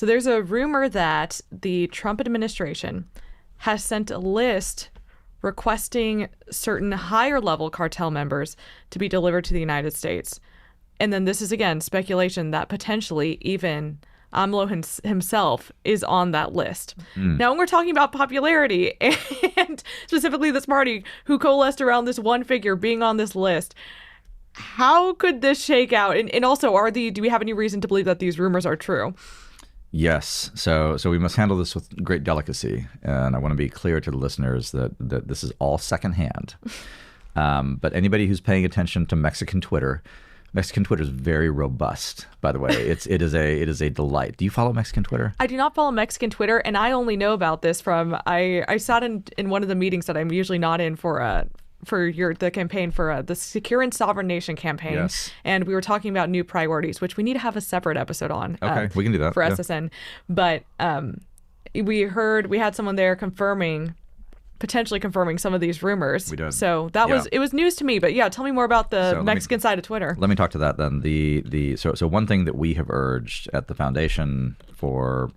So there's a rumor that the Trump administration has sent a list requesting certain higher level cartel members to be delivered to the United States. And then this is, again, speculation that potentially even AMLO himself is on that list. Now, when we're talking about popularity and specifically this party who coalesced around this one figure being on this list, how could this shake out? And also, do we have any reason to believe that these rumors are true? Yes. So we must handle this with great delicacy. And I want to be clear to the listeners that this is all secondhand. But anybody who's paying attention to Mexican Twitter is very robust, by the way. It is a delight. Do you follow Mexican Twitter? I do not follow Mexican Twitter, and I only know about this from I sat in one of the meetings that I'm usually not in for the campaign for the Secure and Sovereign Nation campaign. Yes. And we were talking about new priorities, which we need to have a separate episode on. Okay, we can do that for SSN. But we had someone there potentially confirming some of these rumors. We did. So it was news to me. But yeah, tell me more about the Mexican side of Twitter. Let me talk to that then. So one thing that we have urged at the foundation for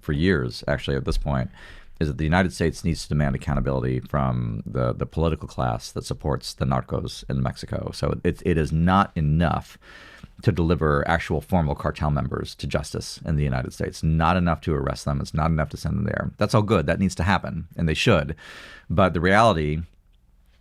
years, actually, at this point, is that the United States needs to demand accountability from the political class that supports the narcos in Mexico. So it is not enough to deliver actual formal cartel members to justice in the United States. Not enough to arrest them. It's not enough to send them there. That's all good. That needs to happen, and they should. But the reality,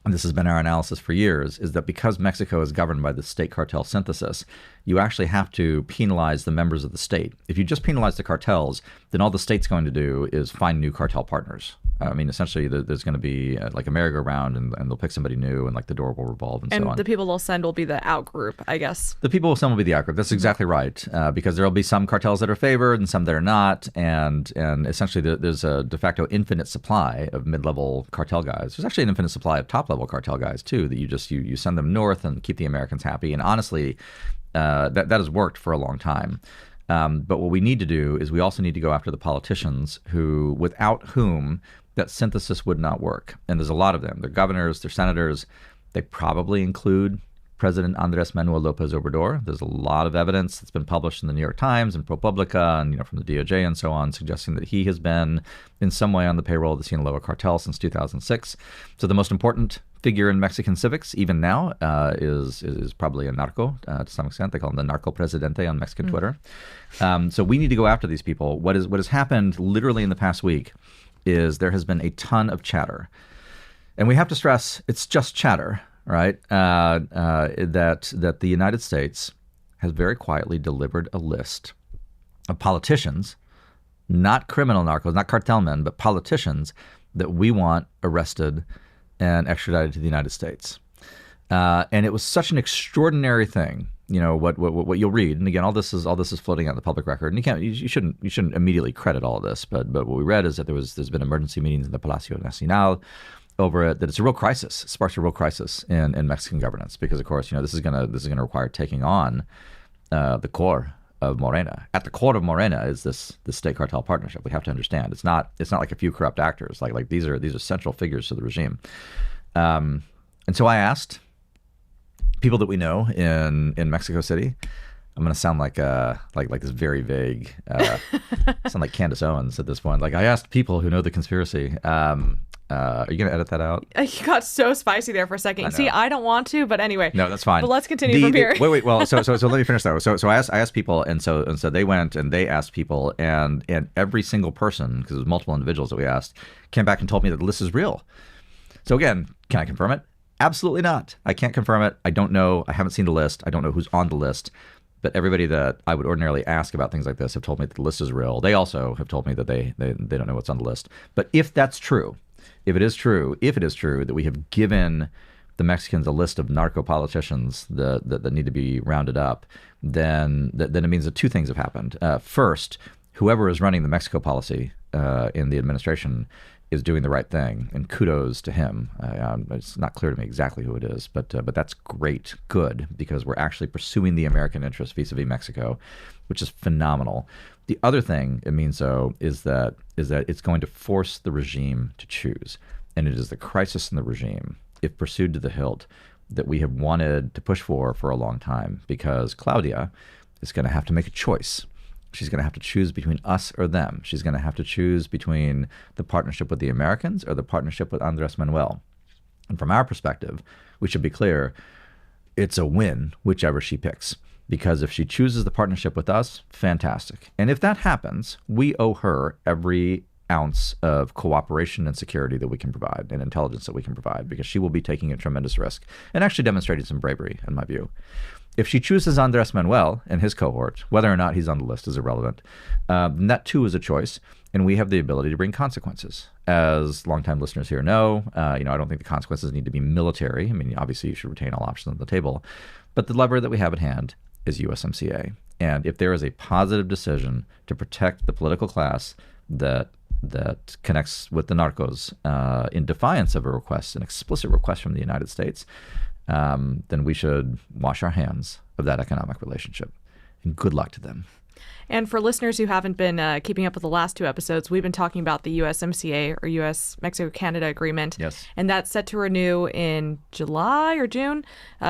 and this has been our analysis for years, is that because Mexico is governed by the state cartel synthesis, you actually have to penalize the members of the state. If you just penalize the cartels, then all the state's going to do is find new cartel partners. I mean, essentially, there's going to be like a merry-go-round, and they'll pick somebody new, and like the door will revolve, and so on. And the people they'll send will be the out-group, I guess. The people will send will be the out-group. That's exactly right, because there will be some cartels that are favored and some that are not, and essentially there's a de facto infinite supply of mid-level cartel guys. There's actually an infinite supply of top-level cartel guys, too, that you send them north and keep the Americans happy. And honestly, that has worked for a long time. But what we need to do is we also need to go after the politicians without whom that synthesis would not work. And there's a lot of them. They're governors, they're senators. They probably include President Andres Manuel Lopez Obrador. There's a lot of evidence that's been published in the New York Times and ProPublica and from the DOJ and so on, suggesting that he has been in some way on the payroll of the Sinaloa cartel since 2006. So the most important figure in Mexican civics, even now, is probably a narco to some extent. They call him the Narco-Presidente on Mexican Twitter. So we need to go after these people. What has happened literally in the past week is there has been a ton of chatter. And we have to stress it's just chatter, right? That the United States has very quietly delivered a list of politicians, not criminal narcos, not cartel men, but politicians that we want arrested and extradited to the United States. And it was such an extraordinary thing. What you'll read, and again, all this is floating out in the public record, and you shouldn't immediately credit all of this, but what we read is that there's been emergency meetings in the Palacio Nacional over it, that it's a real crisis. It sparks a real crisis in Mexican governance because, of course, this is gonna require taking on the core of Morena. At the core of Morena is this state cartel partnership. We have to understand it's not like a few corrupt actors. Like these are central figures to the regime. And so I asked people that we know in Mexico City. I'm going to sound like this very vague, sound like Candace Owens at this point. Like I asked people who know the conspiracy. Are you going to edit that out? You got so spicy there for a second. See, I don't want to, but anyway. No, that's fine. But let's continue from here. Wait. Well, so let me finish though. So I asked people, and so they went and they asked people, and every single person, because it was multiple individuals that we asked, came back and told me that the list is real. So again, can I confirm it? Absolutely not. I can't confirm it. I don't know. I haven't seen the list. I don't know who's on the list. But everybody that I would ordinarily ask about things like this have told me that the list is real. They also have told me that they don't know what's on the list. But if that's true, if it is true that we have given the Mexicans a list of narco-politicians that need to be rounded up, then it means that two things have happened. First, whoever is running the Mexico policy in the administration is doing the right thing, and kudos to him. It's not clear to me exactly who it is, but that's good, because we're actually pursuing the American interest vis-a-vis Mexico, which is phenomenal. The other thing it means, though, is that it's going to force the regime to choose, and it is the crisis in the regime, if pursued to the hilt, that we have wanted to push for a long time, because Claudia is going to have to make a choice. She's going to have to choose between us or them. She's going to have to choose between the partnership with the Americans or the partnership with Andres Manuel. And from our perspective, we should be clear, it's a win, whichever she picks. Because if she chooses the partnership with us, fantastic. And if that happens, we owe her every ounce of cooperation and security that we can provide and intelligence that we can provide, because she will be taking a tremendous risk and actually demonstrating some bravery, in my view. If she chooses Andres Manuel and his cohort, whether or not he's on the list is irrelevant, then that too is a choice, and we have the ability to bring consequences. As longtime listeners here know, I don't think the consequences need to be military. I mean, obviously you should retain all options on the table, but the lever that we have at hand is USMCA. And if there is a positive decision to protect the political class that connects with the narcos in defiance of an explicit request from the United States, then we should wash our hands of that economic relationship. And good luck to them. And for listeners who haven't been keeping up with the last two episodes, we've been talking about the USMCA, or U.S.-Mexico-Canada Agreement. Yes. And that's set to renew in July or June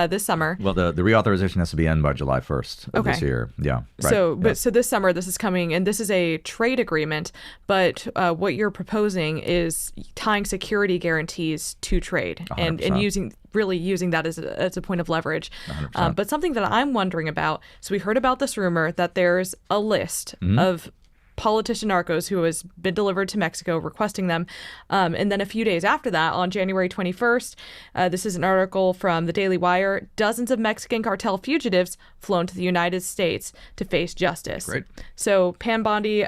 this summer. Well, the reauthorization has to be in by July 1st of this year. Yeah. Right. So this summer this is coming, and this is a trade agreement, but what you're proposing is tying security guarantees to trade 100%. and using that as a point of leverage. But something that I'm wondering about, so we heard about this rumor that there's a list of politician narcos who has been delivered to Mexico requesting them. And then a few days after that, on January 21st, this is an article from the Daily Wire, dozens of Mexican cartel fugitives flown to the United States to face justice. Great. So Pam Bondi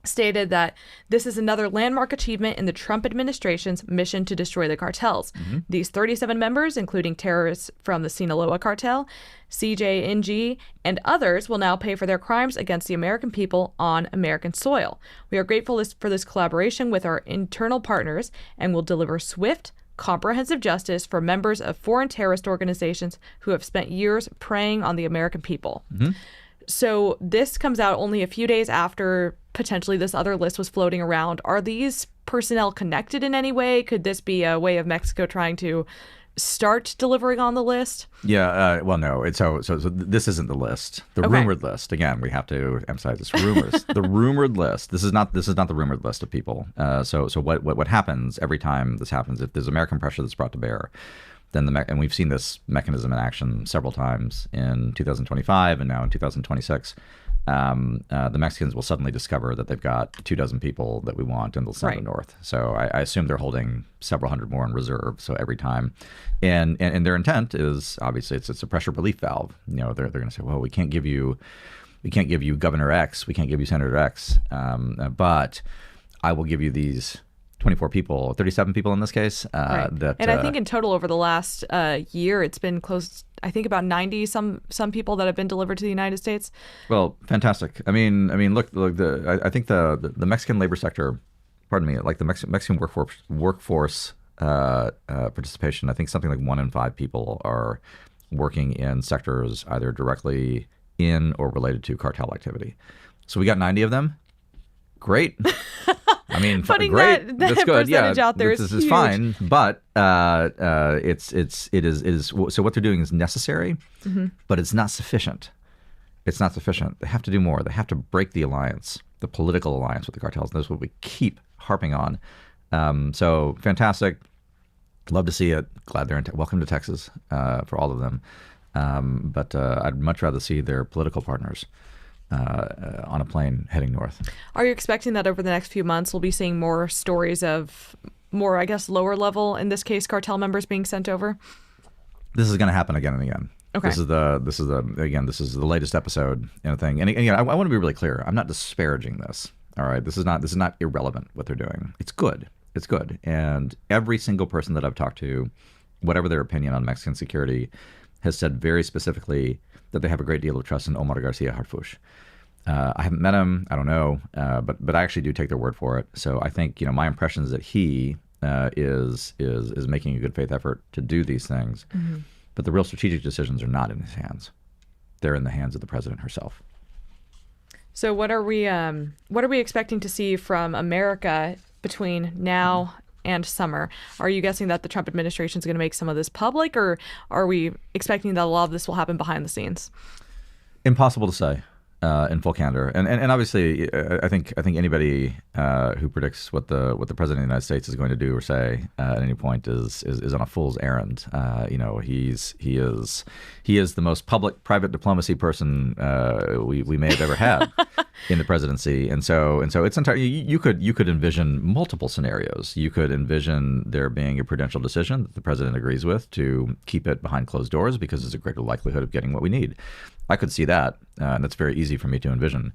stated that this is another landmark achievement in the Trump administration's mission to destroy the cartels. These 37 members, including terrorists from the Sinaloa cartel, CJNG, and others, will now pay for their crimes against the American people on American soil. We are grateful for this collaboration with our internal partners and will deliver swift, comprehensive justice for members of foreign terrorist organizations who have spent years preying on the American people. So this comes out only a few days after potentially this other list was floating around. Are these personnel connected in any way? Could this be a way of Mexico trying to start delivering on the list? Yeah. Well, no. So this isn't the list. The rumored list. Again, we have to emphasize this: rumors. The rumored list. This is not the rumored list of people. So what happens every time this happens? If there's American pressure that's brought to bear, then and we've seen this mechanism in action several times in 2025 and now in 2026. The Mexicans will suddenly discover that they've got 24 people that we want, and they'll send them north. So I assume they're holding several hundred more in reserve. So every time, and their intent is obviously it's a pressure relief valve. They're going to say, well, we can't give you Governor X, we can't give you Senator X, but I will give you these 24 people, 37 people in this case. And I think in total over the last year, it's been close, I think about 90 some people that have been delivered to the United States. Well, fantastic. I mean, look. I think the Mexican labor sector, pardon me, like the Mexican workforce participation. I think something like 1 in 5 people are working in sectors either directly in or related to cartel activity. So we got 90 of them. Great. I mean, putting great. That's good. Yeah, out there this is fine, but it is. So what they're doing is necessary, but it's not sufficient. It's not sufficient. They have to do more. They have to break the alliance, the political alliance with the cartels. And that's what we keep harping on. So fantastic. Love to see it. Glad they're in. Welcome to Texas for all of them. But I'd much rather see their political partners on a plane heading north. Are you expecting that over the next few months we'll be seeing more stories of more, I guess, lower level, in this case, cartel members being sent over? This is going to happen again and again. Okay. This is the latest episode in a thing. And again, I want to be really clear. I'm not disparaging this. All right. This is not irrelevant what they're doing. It's good. It's good. And every single person that I've talked to, whatever their opinion on Mexican security, has said very specifically that they have a great deal of trust in Omar Garcia Harfuch. I haven't met him. I don't know, but I actually do take their word for it. So I think my impression is that he is making a good faith effort to do these things. Mm-hmm. But the real strategic decisions are not in his hands; they're in the hands of the president herself. So what are we expecting to see from America between now and summer? Are you guessing that the Trump administration is going to make some of this public, or are we expecting that a lot of this will happen behind the scenes? Impossible to say. in full candor, and obviously, I think anybody who predicts what the president of the United States is going to do or say at any point is on a fool's errand. He is the most public private diplomacy person we may have ever had in the presidency, and so it's entirely you could envision multiple scenarios. You could envision there being a prudential decision that the president agrees with to keep it behind closed doors because there's a greater likelihood of getting what we need. I could see that, and that's very easy for me to envision.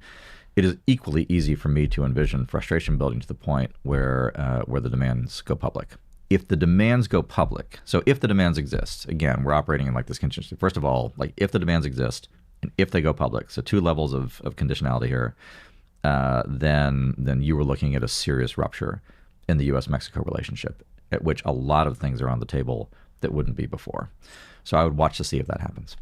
It is equally easy for me to envision frustration building to the point where the demands go public. If the demands go public, so if the demands exist, again, we're operating in like this contingency. First of all, like if the demands exist and if they go public, so two levels of conditionality here, then you were looking at a serious rupture in the U.S.-Mexico relationship, at which a lot of things are on the table that wouldn't be before. So I would watch to see if that happens.